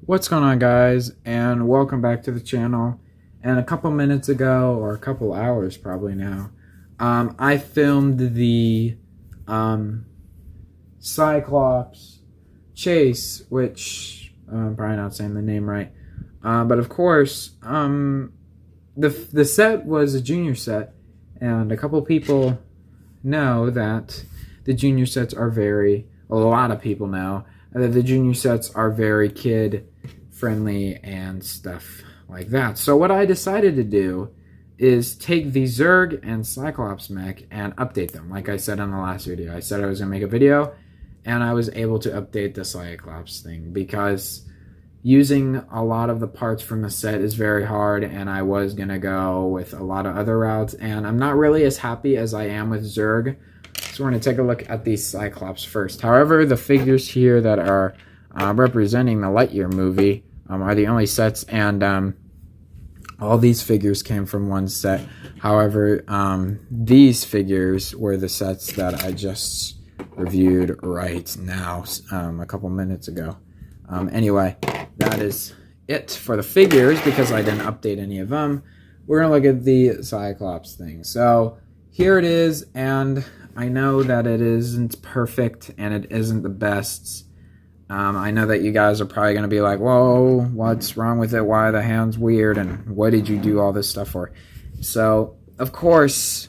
What's going on, guys, and welcome back to the channel. And a couple minutes ago, or a couple hours probably now, I filmed the Cyclops chase, which I'm probably not saying the name right, but of course the set was a junior set, and a couple people know that the junior sets are a lot of people know that the junior sets are very kid friendly and stuff like that. So what I decided to do is take the Zurg and Cyclops mech and update them. Like I said in the last video, I said I was going to make a video, and I was able to update the Cyclops thing because using a lot of the parts from the set is very hard, and I was going to go with a lot of other routes, and I'm not really as happy as I am with Zurg. So we're going to take a look at the Cyclops first. However, the figures here that are representing the Lightyear movie are the only sets, and all these figures came from one set. However, these figures were the sets that I just reviewed right now, a couple minutes ago. Anyway, that is it for the figures because I didn't update any of them. We're going to look at the Cyclops thing. So here it is, and I know that it isn't perfect and it isn't the best. I know that you guys are probably going to be like, whoa, what's wrong with it? Why are the hands weird? And what did you do all this stuff for? So, of course,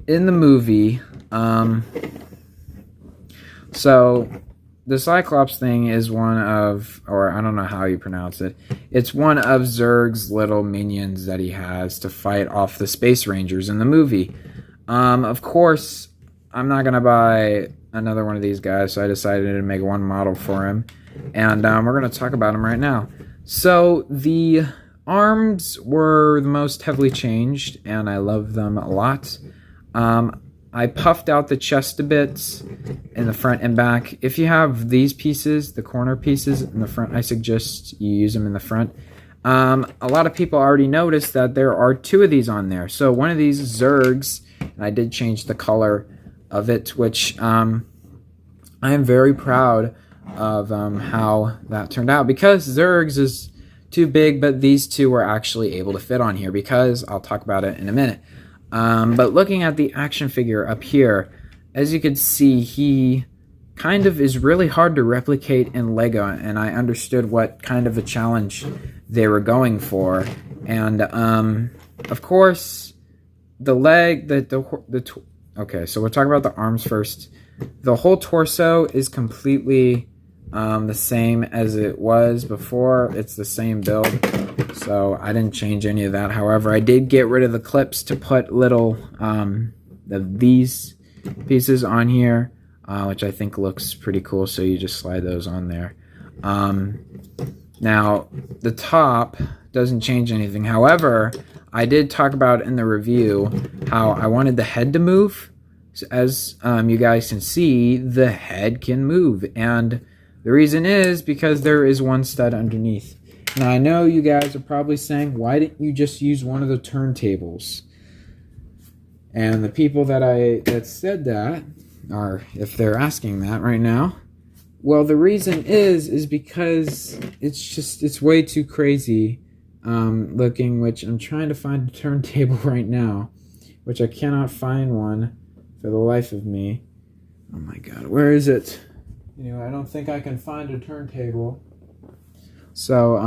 in the movie, so the Cyclops thing is one of, or I don't know how you pronounce it, it's one of Zurg's little minions that he has to fight off the Space Rangers in the movie. Of course, I'm not going to buy another one of these guys, so I decided to make one model for him, and we're going to talk about him right now. So the arms were the most heavily changed, and I love them a lot. I puffed out the chest a bit in the front and back. If you have these pieces, the corner pieces in the front, I suggest you use them in the front. A lot of people already noticed that there are two of these on there. So one of these is Zurg's, and I did change the color of it, which I am very proud of how that turned out, because Zurg's is too big, but these two were actually able to fit on here because I'll talk about it in a minute. But looking at the action figure up here, as you can see, he kind of is really hard to replicate in Lego, and I understood what kind of a challenge they were going for. And of course, the leg, okay, so we'll talk about the arms first. The whole torso is completely the same as it was before. It's the same build, so I didn't change any of that. However, I did get rid of the clips to put little these pieces on here, which I think looks pretty cool, so you just slide those on there. Now, the top doesn't change anything. However, I did talk about in the review how I wanted the head to move. So as you guys can see, the head can move, and the reason is because there is one stud underneath. Now, I know you guys are probably saying, why didn't you just use one of the turntables? And the people that said that, or if they're asking that right now, well, the reason is because it's way too crazy looking, which I'm trying to find a turntable right now, which I cannot find one for the life of me. Oh my god, where is it? Anyway, I don't think I can find a turntable. So,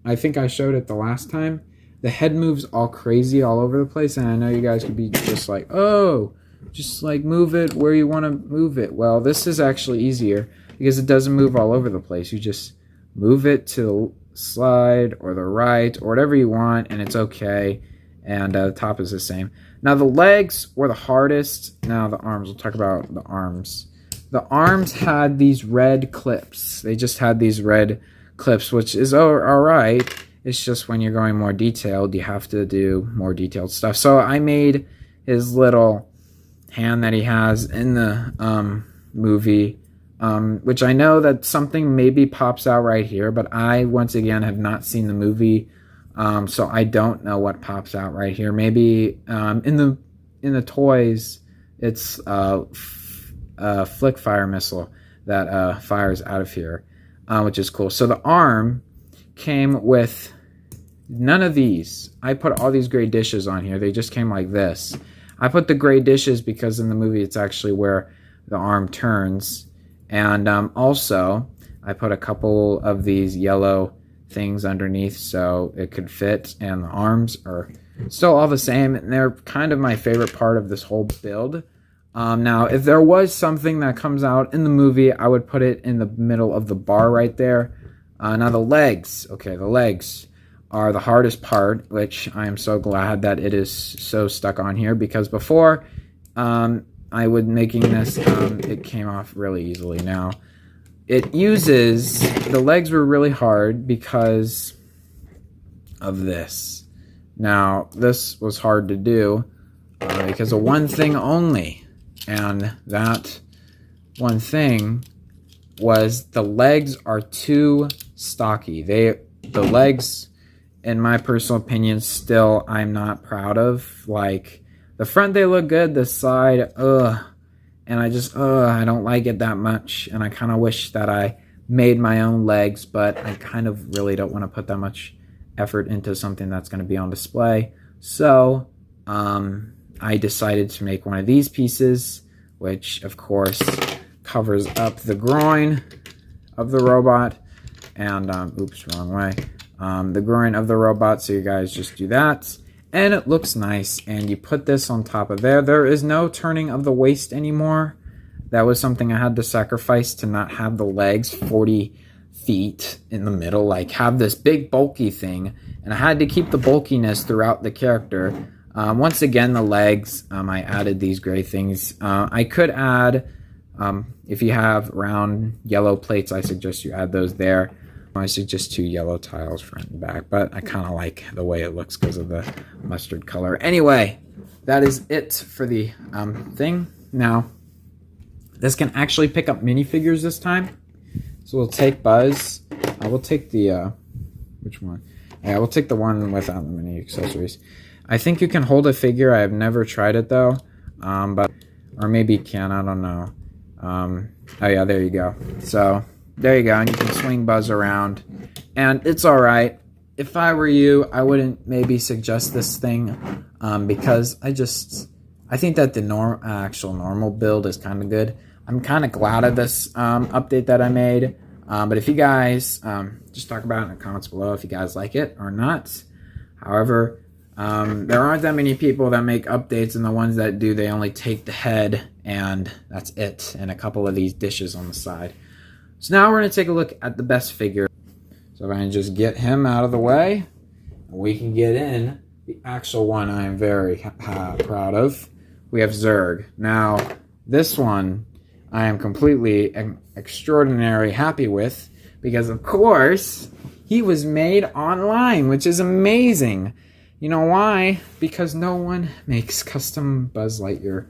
I think I showed it the last time. The head moves all crazy all over the place, and I know you guys could be just like, oh, just like move it where you want to move it. Well, this is actually easier because it doesn't move all over the place. You just move it to the slide or the right or whatever you want, and it's okay. And the top is the same. Now, the legs were the hardest. Now, the arms. We'll talk about the arms. The arms had these red clips. They just had these red clips, which is all right. It's just when you're going more detailed, you have to do more detailed stuff. So I made his little hand that he has in the movie, which I know that something maybe pops out right here, but I, once again, have not seen the movie, so I don't know what pops out right here. Maybe in the toys, it's a flick fire missile that fires out of here. which is cool. So the arm came with none of these. I put all these gray dishes on here. They just came like this. I put the gray dishes because in the movie it's actually where the arm turns. And also, I put a couple of these yellow things underneath so it could fit. And the arms are still all the same. And they're kind of my favorite part of this whole build. Now, if there was something that comes out in the movie, I would put it in the middle of the bar right there. Now, the legs. Okay, the legs are the hardest part, which I am so glad that it is so stuck on here, because before I was making this, it came off really easily. Now, the legs were really hard because of this. Now, this was hard to do because of one thing only. And that one thing was the legs are too stocky. The legs, in my personal opinion, still I'm not proud of. Like, the front, they look good. The side, and I don't like it that much. And I kind of wish that I made my own legs, but I kind of really don't want to put that much effort into something that's going to be on display. So, I decided to make one of these pieces, which of course covers up the groin of the robot. And, oops, wrong way. The groin of the robot, so you guys just do that. And it looks nice, and you put this on top of there. There is no turning of the waist anymore. That was something I had to sacrifice to not have the legs 40 feet in the middle, like have this big bulky thing. And I had to keep the bulkiness throughout the character. Once again, the legs, I added these gray things. I could add, if you have round yellow plates, I suggest you add those there. I suggest 2 yellow tiles front and back, but I kind of like the way it looks because of the mustard color. Anyway, that is it for the thing. Now, this can actually pick up minifigures this time. So we'll take Buzz. We'll take the, which one? Yeah, we'll take the one without the mini accessories. I think you can hold a figure. I have never tried it though, but or maybe you can. I don't know. Oh yeah, there you go. So there you go, and you can swing Buzz around, and it's all right. If I were you, I wouldn't maybe suggest this thing because I think that the actual normal build is kind of good. I'm kind of glad of this update that I made. But if you guys just talk about it in the comments below if you guys like it or not. However, there aren't that many people that make updates, and the ones that do, they only take the head and that's it, and a couple of these dishes on the side. So now we're going to take a look at the best figure. So if I can just get him out of the way, we can get in the actual one I am very proud of. We have Zurg. Now, this one I am completely extraordinarily happy with because, of course, he was made online, which is amazing. You know why? Because no one makes custom Buzz Lightyear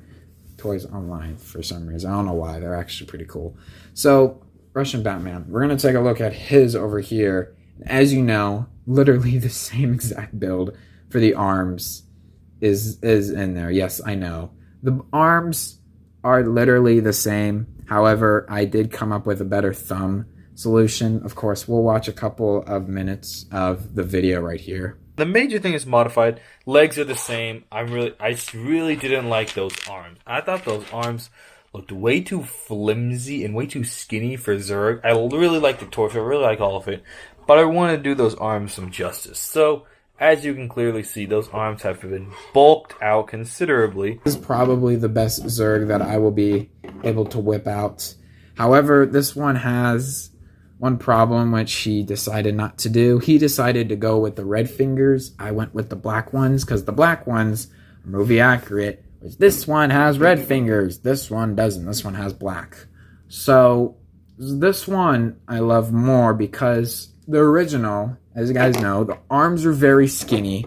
toys online for some reason. I don't know why. They're actually pretty cool. So, Russian Batman. We're going to take a look at his over here. As you know, literally the same exact build for the arms is in there. Yes, I know. The arms are literally the same. However, I did come up with a better thumb solution. Of course, we'll watch a couple of minutes of the video right here. The major thing is modified. Legs are the same. I really didn't like those arms. I thought those arms looked way too flimsy and way too skinny for Zurg. I really like the torso. I really like all of it. But I want to do those arms some justice. So, as you can clearly see, those arms have been bulked out considerably. This is probably the best Zurg that I will be able to whip out. However, this one has one problem, which he decided not to do. He decided to go with the red fingers. I went with the black ones because the black ones are movie accurate. Which this one has red fingers. This one doesn't. This one has black. So this one I love more because the original, as you guys know, the arms are very skinny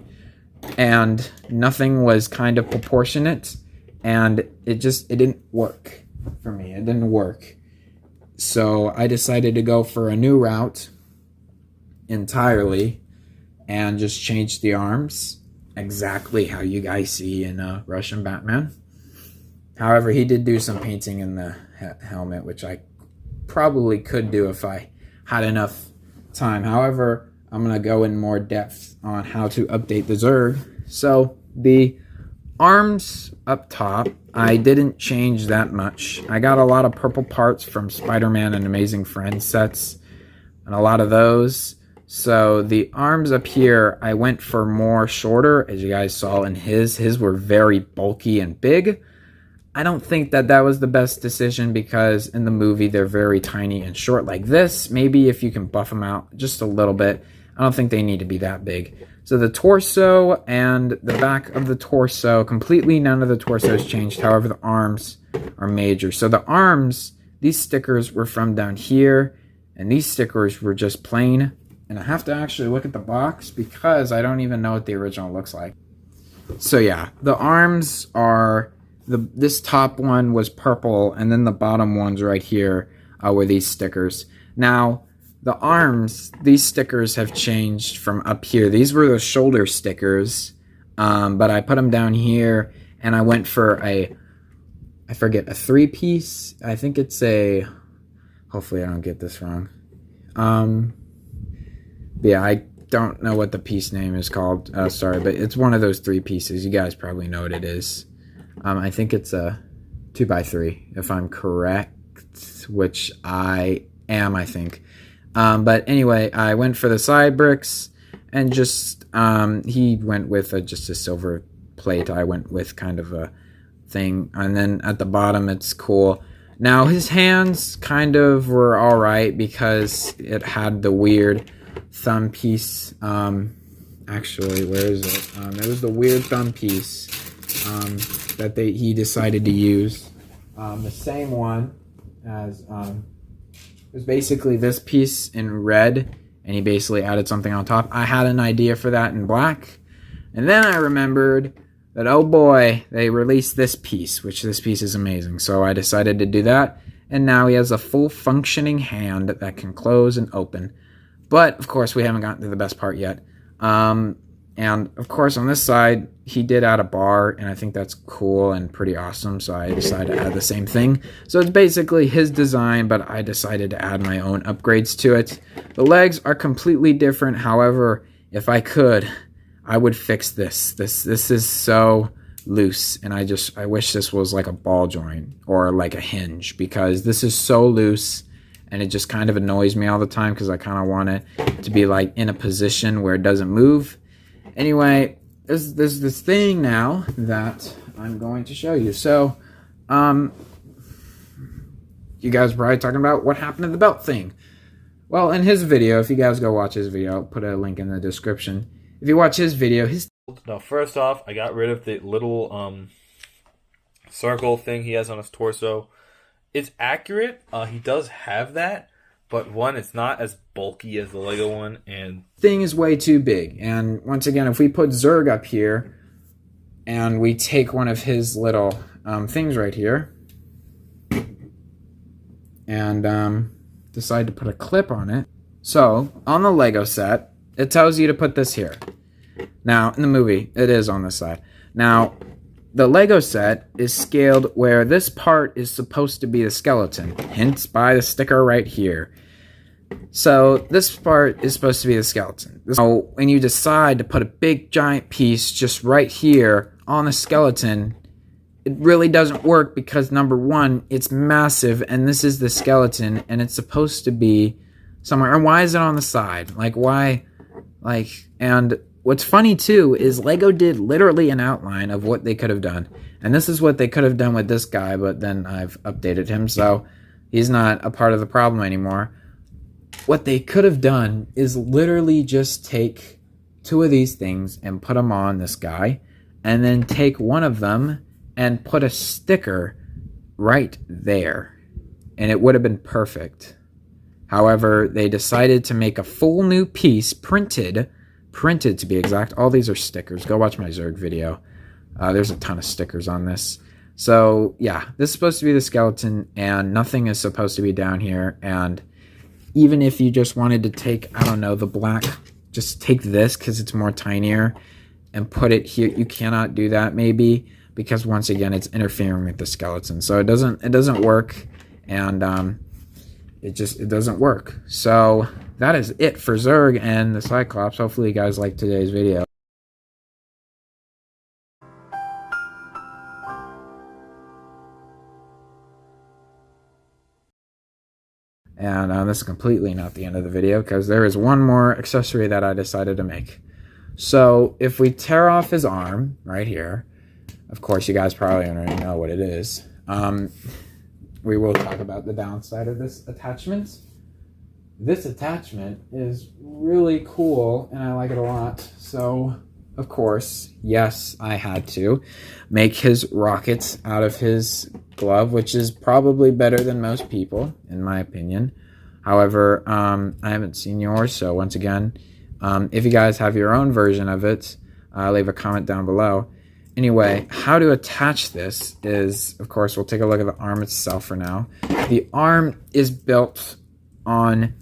and nothing was kind of proportionate, and it didn't work for me. It didn't work. So I decided to go for a new route entirely and just change the arms exactly how you guys see in Russian Batman. However, he did do some painting in the helmet, which I probably could do if I had enough time. However, I'm going to go in more depth on how to update the Zurg. So the arms up top, I didn't change that much. I got a lot of purple parts from Spider-Man and Amazing Friends sets, and a lot of those. So the arms up here, I went for more shorter, as you guys saw in his. His were very bulky and big. I don't think that that was the best decision because in the movie they're very tiny and short like this. Maybe if you can buff them out just a little bit. I don't think they need to be that big. So the torso and the back of the torso, completely none of the torsos changed. However, the arms are major. So the arms, these stickers were from down here, and these stickers were just plain. And I have to actually look at the box because I don't even know what the original looks like. So yeah, the arms are, this top one was purple, and then the bottom ones right here were these stickers. Now, the arms, these stickers have changed from up here. These were the shoulder stickers, but I put them down here, and I went for I forget, a 3-piece. I think it's a, hopefully I don't get this wrong. Yeah, I don't know what the piece name is called. Sorry, but it's one of those 3 pieces. You guys probably know what it is. I think it's a 2x3, if I'm correct, which I am, I think. But anyway, I went for the side bricks, and just, he went with just a silver plate. I went with kind of a thing, and then at the bottom, it's cool. Now, his hands kind of were alright because it had the weird thumb piece. Actually, where is it? It was the weird thumb piece that he decided to use. The same one as it was basically this piece in red, and he basically added something on top. I had an idea for that in black, and then I remembered that, oh boy, they released this piece, which this piece is amazing. So I decided to do that, and now he has a full functioning hand that can close and open. But, of course, we haven't gotten to the best part yet. And, of course, on this side, he did add a bar, and I think that's cool and pretty awesome, so I decided to add the same thing. So it's basically his design, but I decided to add my own upgrades to it. The legs are completely different. However, if I could, I would fix this. This is so loose, and I wish this was like a ball joint or like a hinge, because this is so loose. And it just kind of annoys me all the time because I kind of want it to be like in a position where it doesn't move. Anyway, there's this thing now that I'm going to show you. So, you guys are probably talking about what happened to the belt thing. Well, in his video, if you guys go watch his video, I'll put a link in the description. If you watch his video, Now, first off, I got rid of the little circle thing he has on his torso. It's accurate. He does have that, but one, it's not as bulky as the Lego one, and thing is way too big. And once again, if we put Zurg up here, and we take one of his little things right here, and decide to put a clip on it. So, on the Lego set, it tells you to put this here. Now, in the movie, it is on this side. Now, the Lego set is scaled where this part is supposed to be the skeleton, hence by the sticker right here. So this part is supposed to be the skeleton. So when you decide to put a big giant piece just right here on the skeleton, it really doesn't work because, number one, it's massive and this is the skeleton and it's supposed to be somewhere. And why is it on the side? Like, why? Like, and what's funny too is Lego did literally an outline of what they could have done. And this is what they could have done with this guy, but then I've updated him, so he's not a part of the problem anymore. What they could have done is literally just take 2 of these things and put them on this guy, and then take one of them and put a sticker right there. And it would have been perfect. However, they decided to make a full new piece, printed to be exact. All these are stickers. Go watch my Zurg video. There's a ton of stickers on this. So, yeah, this is supposed to be the skeleton, and nothing is supposed to be down here. And even if you just wanted to take, I don't know, the black, just take this because it's more tinier and put it here. You cannot do that, maybe, because once again, it's interfering with the skeleton. So it doesn't work. And it doesn't work. So that is it for Zurg and the Cyclops. Hopefully you guys liked today's video. And this is completely not the end of the video, because there is one more accessory that I decided to make. So if we tear off his arm right here, of course you guys probably already know what it is. We will talk about the downside of this attachment. This attachment is really cool and I like it a lot. So of course, yes, I had to make his rockets out of his glove, which is probably better than most people, in my opinion. However, I haven't seen yours, so once again, if you guys have your own version of it, leave a comment down below. Anyway, how to attach this is, of course, we'll take a look at the arm itself for now. The arm is built on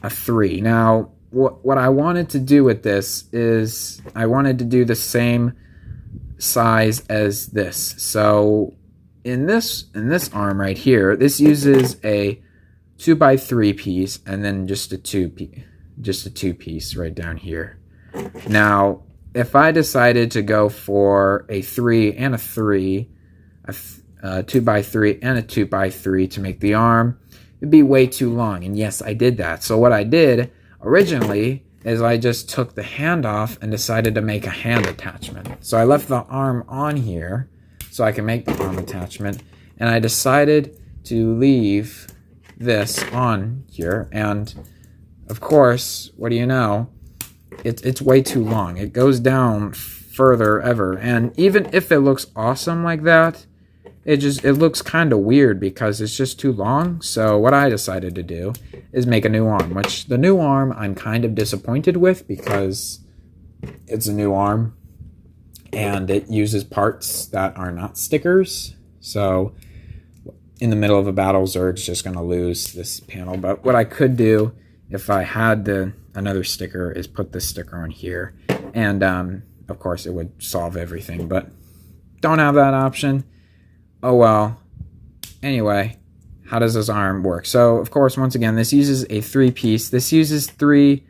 a 3. Now, what I wanted to do with this is I wanted to do the same size as this. So in this arm right here, this uses a 2x3 piece and then just a 2 piece right down here. Now, if I decided to go for a 3 and a 3, a 2x3 and a 2x3 to make the arm, it'd be way too long. And yes, I did that. So what I did originally is I just took the hand off and decided to make a hand attachment. So I left the arm on here so I can make the arm attachment, and I decided to leave this on here. And of course, what do you know, it's way too long. It goes down further ever, and even if it looks awesome like that, it looks kind of weird because it's just too long. So what I decided to do is make a new arm, which the new arm I'm kind of disappointed with because it's a new arm and it uses parts that are not stickers. So in the middle of a battle, Zurg's just going to lose this panel. But what I could do if I had another sticker is put this sticker on here, and of course it would solve everything, but don't have that option. Oh well. Anyway, how does this arm work? So, of course, once again, this uses a 3-piece. This uses 3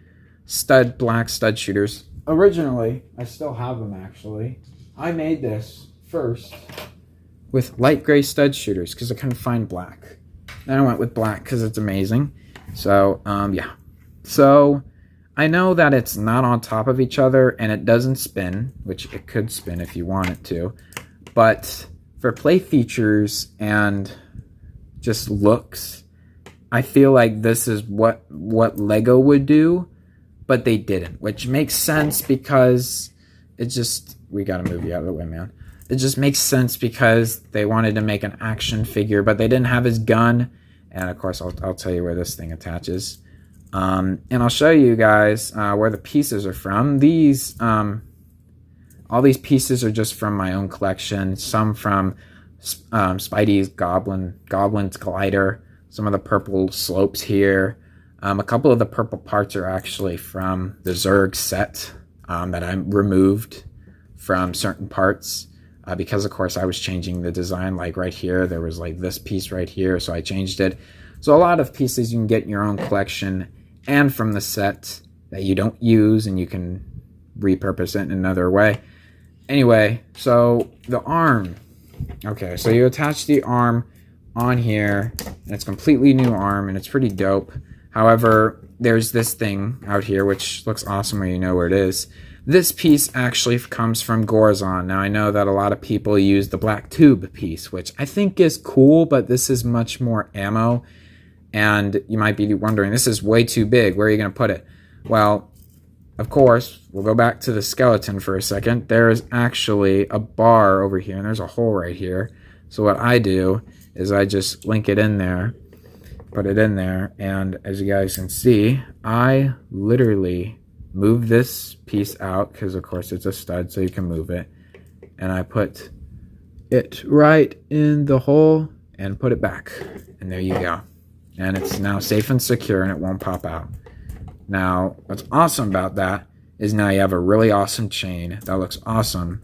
black stud shooters. Originally, I still have them actually. I made this first with light gray stud shooters because I couldn't find black. Then I went with black because it's amazing. So, yeah. So, I know that it's not on top of each other and it doesn't spin, which it could spin if you want it to, but for play features and just looks, I feel like this is what Lego would do, but they didn't, which makes sense because it just, we gotta move you out of the way, man. It just makes sense because they wanted to make an action figure, but they didn't have his gun, and of course I'll tell you where this thing attaches. And I'll show you guys where the pieces are from. These all these pieces are just from my own collection. Some from Spidey's Goblin's glider. Some of the purple slopes here. A couple of the purple parts are actually from the Zurg set that I removed from certain parts because, of course, I was changing the design. Like right here, there was like this piece right here, so I changed it. So a lot of pieces you can get in your own collection and from the set that you don't use, and you can repurpose it in another way. Anyway, so the arm. Okay, so you attach the arm on here, and it's a completely new arm, and it's pretty dope. However, there's this thing out here, which looks awesome where you know where it is. This piece actually comes from Gorzon. Now, I know that a lot of people use the black tube piece, which I think is cool, but this is much more ammo. And you might be wondering, this is way too big. Where are you going to put it? Well, of course, we'll go back to the skeleton for a second. There is actually a bar over here, and there's a hole right here. So what I do is I just link it in there, put it in there, and as you guys can see, I literally move this piece out, because of course it's a stud, so you can move it, and I put it right in the hole and put it back, and there you go. And it's now safe and secure, and it won't pop out. Now, what's awesome about that is now you have a really awesome chain that looks awesome.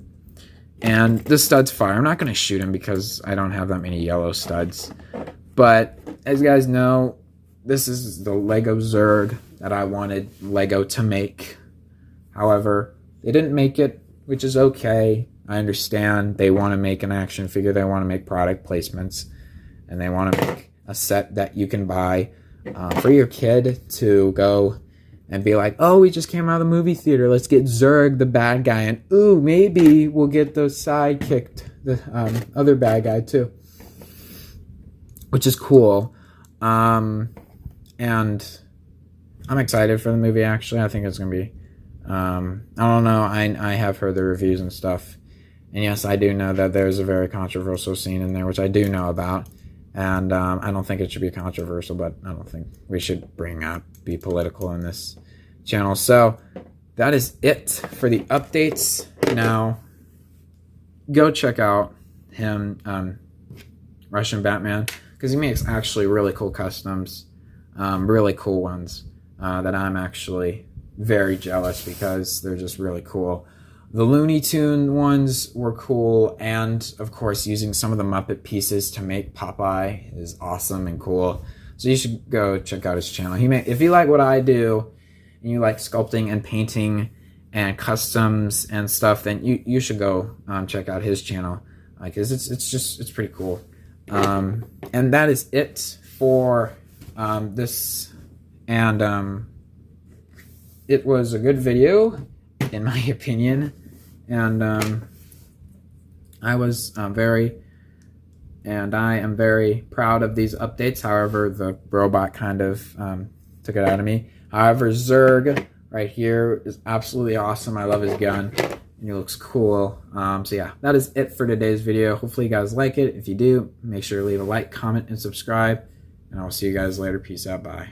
And the studs fire. I'm not going to shoot him because I don't have that many yellow studs. But as you guys know, this is the Lego Zurg that I wanted Lego to make. However, they didn't make it, which is okay. I understand they want to make an action figure. They want to make product placements. And they want to make a set that you can buy for your kid to go and be like, oh, we just came out of the movie theater. Let's get Zurg, the bad guy. And, ooh, maybe we'll get the sidekicked, the other bad guy, too. Which is cool. And I'm excited for the movie, actually. I think it's going to be... I don't know. I have heard the reviews and stuff. And yes, I do know that there's a very controversial scene in there, which I do know about. And I don't think it should be controversial, but I don't think we should be political in this channel. So that is it for the updates. Now, go check out him, Russian Batman, because he makes actually really cool customs, really cool ones that I'm actually very jealous because they're just really cool. The Looney Tune ones were cool, and of course using some of the Muppet pieces to make Popeye is awesome and cool. So you should go check out his channel. If you like what I do, and you like sculpting and painting and customs and stuff, then you should go check out his channel because it's pretty cool. And that is it for this, and it was a good video in my opinion, and I am very proud of these updates. However, the robot kind of took it out of me. However, Zurg right here is absolutely awesome. I love his gun, and he looks cool. So yeah, that is it for today's video. Hopefully you guys like it. If you do, make sure to leave a like, comment, and subscribe, and I'll see you guys later. Peace out. Bye.